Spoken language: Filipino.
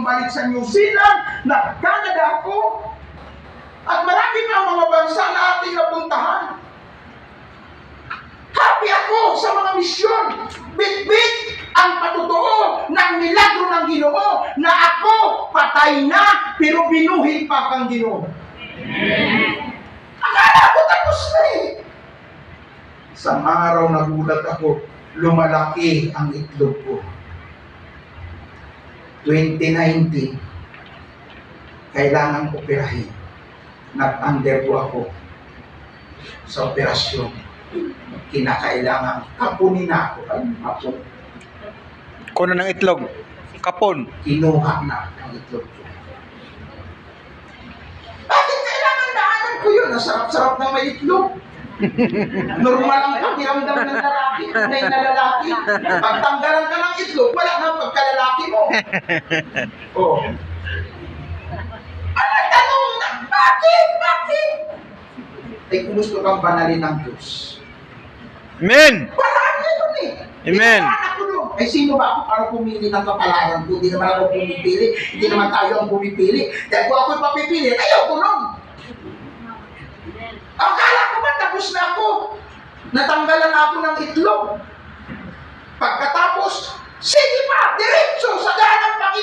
bumalik sa New Zealand, nag-Canada ako, at marami pa mga bansa na ating napuntahan. Happy ako sa mga misyon. Bit-bit ang patotoo ng milagro ng Ginoo na ako patay na pero binuhay pa kang Ginoo. Akala ko tapos na eh. Sa araw nagulat ako, lumalaki ang itlog ko. 2019, kailangan operahin. Nag-undergo ako sa operasyon. Kinakailangan kapunin na ako. Ay, kapon. Kuno ng itlog. Kapon. Kinuha na ang itlog ko. Bakit kailangan daanan ko yun? Nasarap-sarap na may itlog. Normal ang pakiramdam ng lalaki, tunay na lalaki. Pagtanggalan ka ng itlog, wala nang pagkalalaki mo. Oh. Ay, tanong na, bakit? Bakit? Ay, kung gusto kang banalin ng Diyos. Amen! Wala na yun eh. Amen. Ay, sino ba ako para pumili ng kapalaran ko? Hindi naman ako pumipili. Hindi naman tayo ang pumipili. Dahil kung ako'y papipili, ayaw ko nun. Akala ko ba tapos na ako? Natanggalan ako ng itlog. Pagkatapos, sige pa, diretso sa ganang Panginoon.